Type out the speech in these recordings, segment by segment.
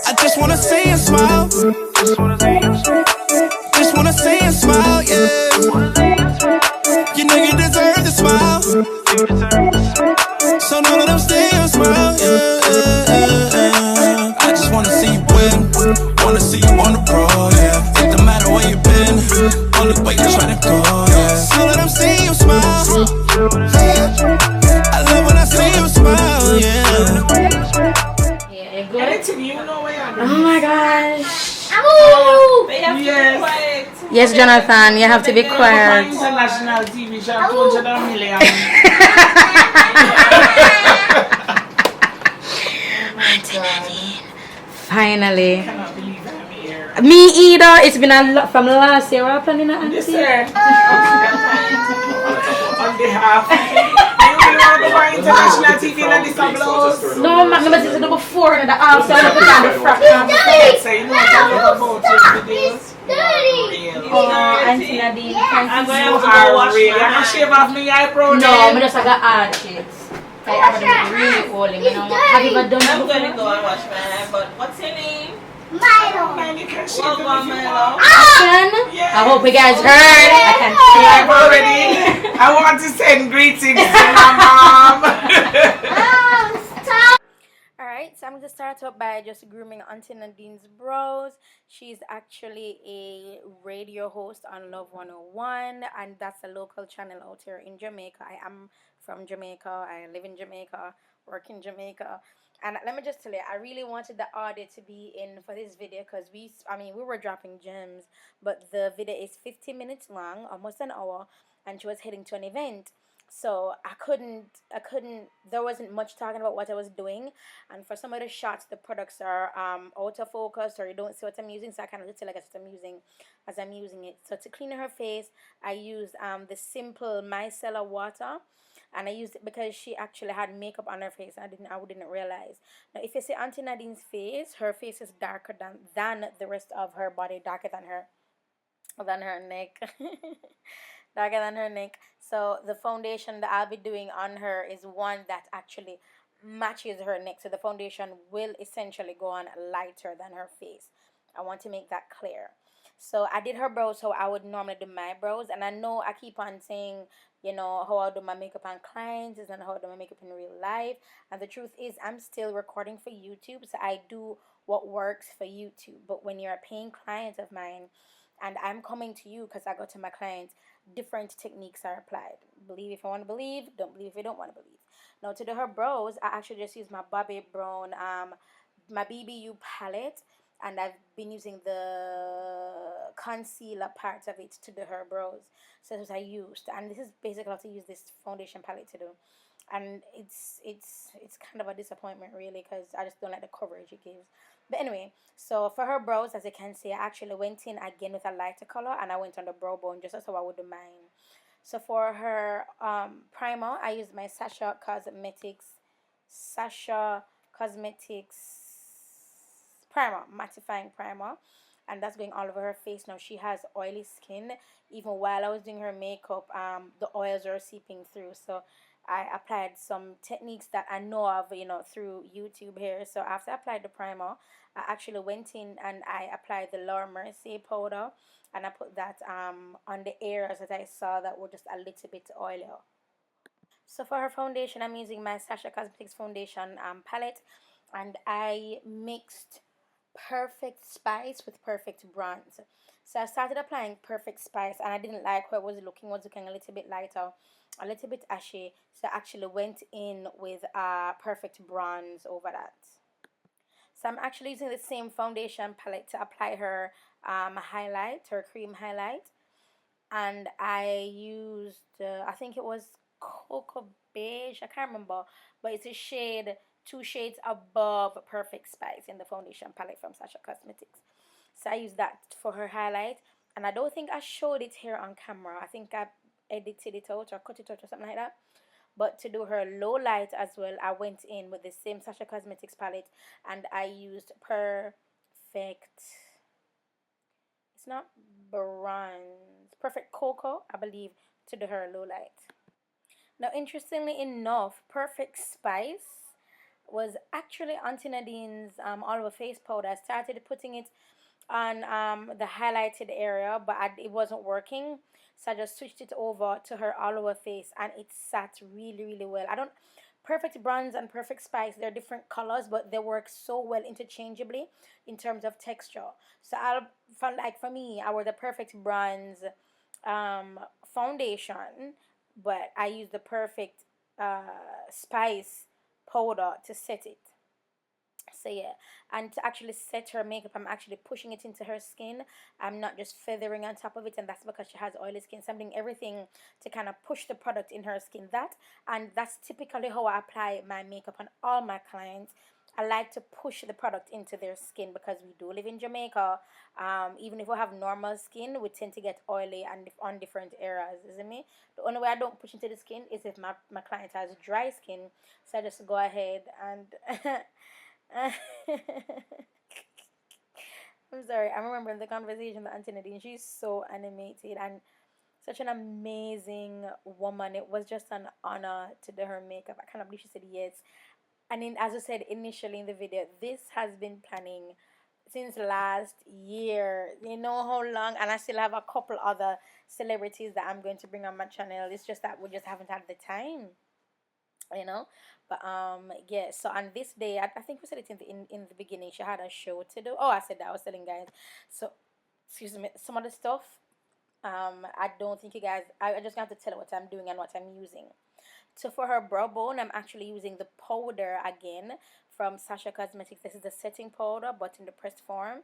I just wanna see you smile. Just wanna see you smile, yeah. You know you deserve the smile. So none of them still smile, yeah. I just wanna see you win. Wanna see you on the road, yeah. It don't matter where you been, only way you tryna go, yeah. So let them see you smile. I love when I see you smile, yeah. Yeah, good. Anything you know where you're Oh my gosh. They have to be quiet. Yes, Jonathan, you have to be quiet. International TV show, 200 million. Oh my God. Finally. I cannot believe I'm here. Me either. It's been a lot from last year. We're planning an Yes, auntie. sir. On behalf. You want to go on international TV and this blows? No, I'm not going to do before and the after. I'm going to put on the front. So you know what I'm about your videos? Oh, Auntie Nadine, thank I'm you going so to much. go watch my I'm going to shave off my eyebrow. No, I just got hard shades. I have really old, you know. Have you ever done that? I'm going to go and wash my hair, but what's your name? Man, you can shave Well, them one if you Milo. want. I hope you guys heard. I can see I've already. I want to send greetings to my mom. Alright, so I'm going to start up by just grooming Auntie Nadine's brows. She's actually a radio host on Love 101, and that's a local channel out here in Jamaica. I am from Jamaica. I live in Jamaica, work in Jamaica. And let me just tell you, I really wanted the audio to be in for this video because we were dropping gems, but the video is 15 minutes long, almost an hour, and she was heading to an event. So I couldn't, there wasn't much talking about what I was doing. And for some of the shots, the products are out of focus or you don't see what I'm using. So I kind of look like as I'm using it. So to clean her face, I used the simple micellar water. And I used it because she actually had makeup on her face. And I didn't realize. Now, if you see Auntie Nadine's face, her face is darker than the rest of her body, darker than her neck. Darker than her neck. So the foundation that I'll be doing on her is one that actually matches her neck. So the foundation will essentially go on lighter than her face. I want to make that clear. So I did her brows how I would normally do my brows. And I know I keep on saying, you know, how I do my makeup on clients and how I do my makeup in real life. And the truth is I'm still recording for YouTube. So I do what works for YouTube. But when you're a paying client of mine, and I'm coming to you because I go to my clients, different techniques are applied. Believe if you want to believe, don't believe if you don't want to believe. Now to do her brows, I actually just use my Bobbi Brown, my BBU palette, and I've been using the concealer part of it to do her brows. So that's what I used, and this is basically how to use this foundation palette to do. And it's kind of a disappointment really because I just don't like the coverage it gives. But anyway, so for her brows, as you can see, I actually went in again with a lighter color and I went on the Browbone just as how I would do mine. So for her primer, I used my Sasha Cosmetics primer, mattifying primer, and that's going all over her face. Now she has oily skin. Even while I was doing her makeup, the oils are seeping through. So I applied some techniques that I know of, you know, through YouTube here. So after I applied the primer, I actually went in and I applied the Laura Mercier powder, and I put that on the areas that I saw that were just a little bit oilier. So for her foundation, I'm using my Sasha Cosmetics foundation palette, and I mixed Perfect Spice with Perfect Bronze. So I started applying Perfect Spice and I didn't like how it was looking a little bit lighter, a little bit ashy. So I actually went in with Perfect Bronze over that. So I'm actually using the same foundation palette to apply her highlight, her cream highlight. And I used, I think it was Cocoa Beige, I can't remember, but it's a shade, 2 shades above Perfect Spice in the foundation palette from Sasha Cosmetics. So I used that for her highlight, and I don't think I showed it here on camera. I think I edited it out or cut it out or something like that. But to do her low light as well, I went in with the same Sasha Cosmetics palette and I used Perfect, it's not bronze, Perfect Cocoa, I believe, to do her low light. Now, interestingly enough, Perfect Spice was actually Auntie Nadine's all over face powder. I started putting it on the highlighted area, but it wasn't working, so I just switched it over to her all over face, and it sat really, really well. I don't Perfect Bronze and Perfect Spice, they're different colors, but they work so well interchangeably in terms of texture. So I'll find, like, for me, I wear the Perfect Bronze foundation, but I use the Perfect Spice powder to set it. So yeah, and to actually set her makeup, I'm actually pushing it into her skin. I'm not just feathering on top of it, and that's because she has oily skin, so I'm doing everything to kind of push the product in her skin. And that's typically how I apply my makeup on all my clients. I like to push the product into their skin because we do live in Jamaica. Even if we have normal skin, we tend to get oily and on different areas, isn't me? The only way I don't push into the skin is if my client has dry skin, so I just go ahead and I'm sorry, I'm remembering the conversation with Auntie Nadine. She's so animated and such an amazing woman. It was just an honor to do her makeup. I cannot believe she said yes. And as I said initially in the video, this has been planning since last year. You know how long? And I still have a couple other celebrities that I'm going to bring on my channel. It's just that we just haven't had the time, you know. But yeah, so on this day, I think we said it in the beginning, she had a show to do. Oh, I said that, I was telling guys. So excuse me, some of the stuff I don't think you guys, I just have to tell you what I'm doing and what I'm using. So for her brow bone, I'm actually using the powder again from Sasha Cosmetics. This is the setting powder, but in the pressed form,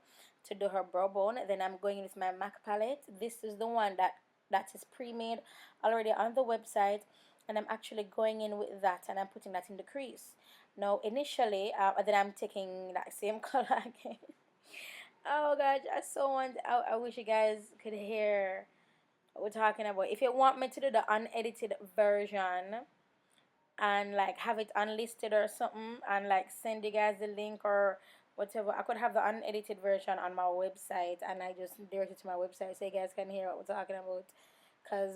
to do her brow bone. Then I'm going with my MAC palette. This is the one that is pre-made already on the website, and I'm actually going in with that, and I'm putting that in the crease. Now initially, then I'm taking that same color again. Oh gosh, I wish you guys could hear what we're talking about. If you want me to do the unedited version and like have it unlisted or something, and like send you guys the link or whatever, I could have the unedited version on my website, and I just direct it to my website so you guys can hear what we're talking about.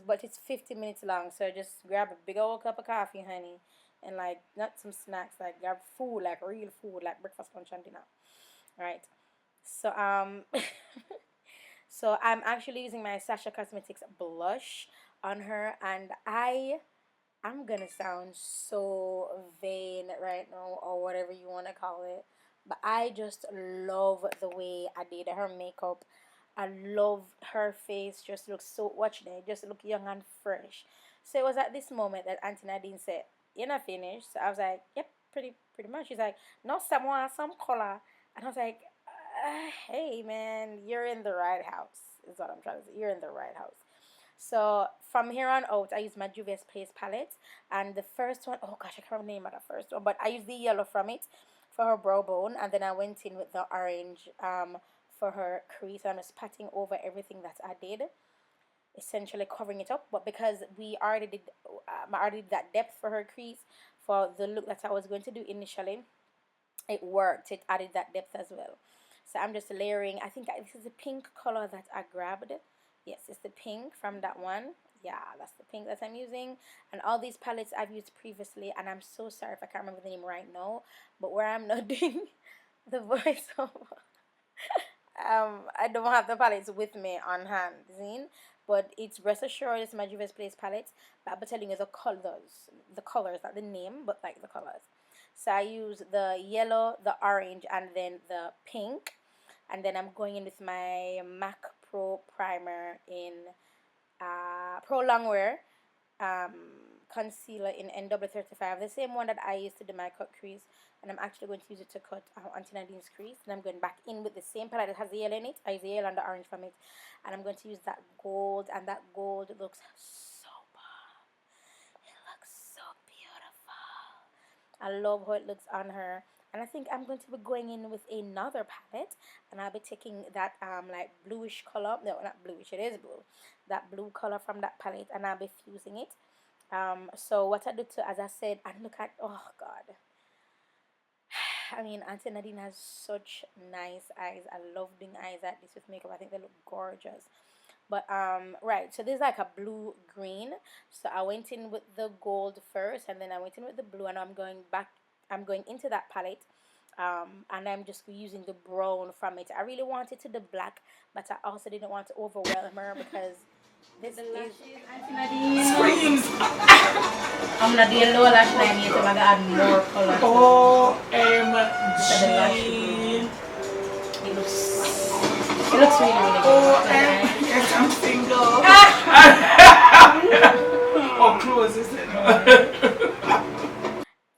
But it's 50 minutes long, so just grab a big old cup of coffee, honey, and like not some snacks, like grab food, like real food, like breakfast, lunch, and dinner. Right. So so I'm actually using my Sasha Cosmetics blush on her, and I'm gonna sound so vain right now, or whatever you want to call it, but I just love the way I did her makeup. I love her face, just looks so, watching it, just look young and fresh. So it was at this moment that Auntie Nadine said, "You're not finished." So I was like, "Yep, pretty much." She's like, "No, some color," and I was like, "Hey man, you're in the right house," is what I'm trying to say. You're in the right house. So from here on out, I use my Juvia's Place palette, and the first one, oh gosh, I can't remember the name of the first one, but I used the yellow from it for her brow bone, and then I went in with the orange for her crease. I'm just patting over everything that I did, essentially covering it up. But because we already did, I already did that depth for her crease for the look that I was going to do initially, it worked. It added that depth as well. So I'm just layering. I think this is the pink color that I grabbed. Yes, it's the pink from that one. Yeah, that's the pink that I'm using. And all these palettes I've used previously, and I'm so sorry if I can't remember the name right now, but where I'm not doing the voiceover, I don't have the palettes with me on hand, Zine. But it's, rest assured, it's my Juvia's Place palette, but I'll be telling you the colors, not the name, but like the colors. So I use the yellow, the orange, and then the pink, and then I'm going in with my MAC Pro primer in Pro Longwear concealer in NW35, the same one that I used to do my cut crease, and I'm actually going to use it to cut Auntie Nadine's crease. And I'm going back in with the same palette that has the yellow in it. I use the yellow and the orange from it, and I'm going to use that gold, and that gold looks so bomb. It looks so beautiful. I love how it looks on her. And I think I'm going to be going in with another palette, and I'll be taking that like bluish color, no, not bluish, it is blue, that blue color from that palette, and I'll be fusing it. So what I do too, as I said, and look at, oh god, I mean, Auntie Nadine has such nice eyes. I love doing eyes like this with makeup. I think they look gorgeous. But right, so this is like a blue green. So I went in with the gold first, and then I went in with the blue, and I'm going back I'm going into that palette. And I'm just using the brown from it. I really wanted to the black, but I also didn't want to overwhelm her because this is Screams. I'm not doing low lash line yet, I'm gonna add more color. OMG. It looks really, really good. Yes, I'm single. Or close, is it?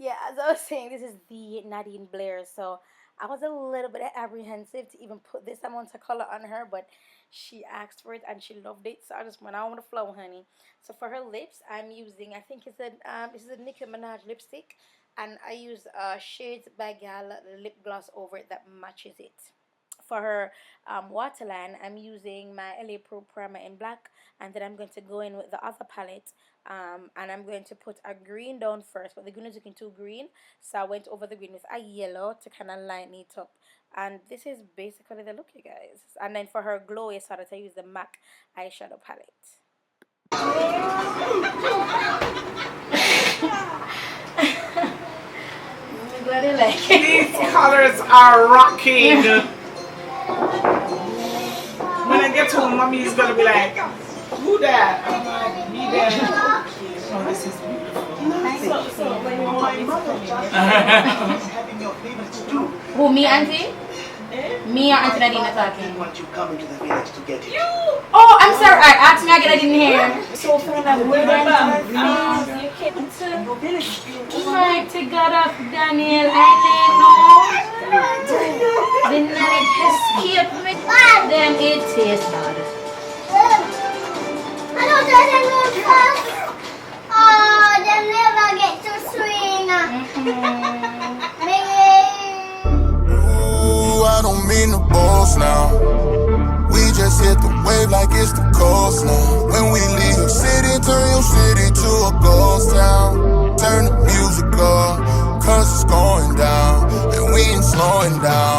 Yeah, as I was saying, this is the Nadine Blair, so I was a little bit apprehensive to even put this amount of color on her, but she asked for it and she loved it, so I just went on with the flow, honey. So for her lips, I'm using, I think it's a this is a Nicki Minaj lipstick, and I use Shades by Gal lip gloss over it that matches it. For her waterline, I'm using my LA Pro primer in black, and then I'm going to go in with the other palette, and I'm going to put a green down first, but the green is looking too green, so I went over the green with a yellow to kind of lighten it up. And this is basically the look, you guys. And then for her glowy side, I use the MAC eyeshadow palette. I'm glad you like it. These colors are rocking. When I get home, mommy is gonna be like, who that? I'm like, me there. Oh, this is beautiful. So when your mother having your favorites too. Who, me, auntie? Me or Auntie Nadine are talking? I want you coming to the village to get it. Oh, I'm sorry. Alright, ask me again. I didn't hear. so from that you came to Mighty God of Daniel, I didn't know. The knowledge escaped me. Then it tastes bad. I don't know fast. Oh, they never get to swing. Ooh, I don't mean to boast now. We just hit the wave like it's the coast now. When we leave your city, turn your city to a ghost town. Turn the music up, cause it's going down, and we ain't slowing down.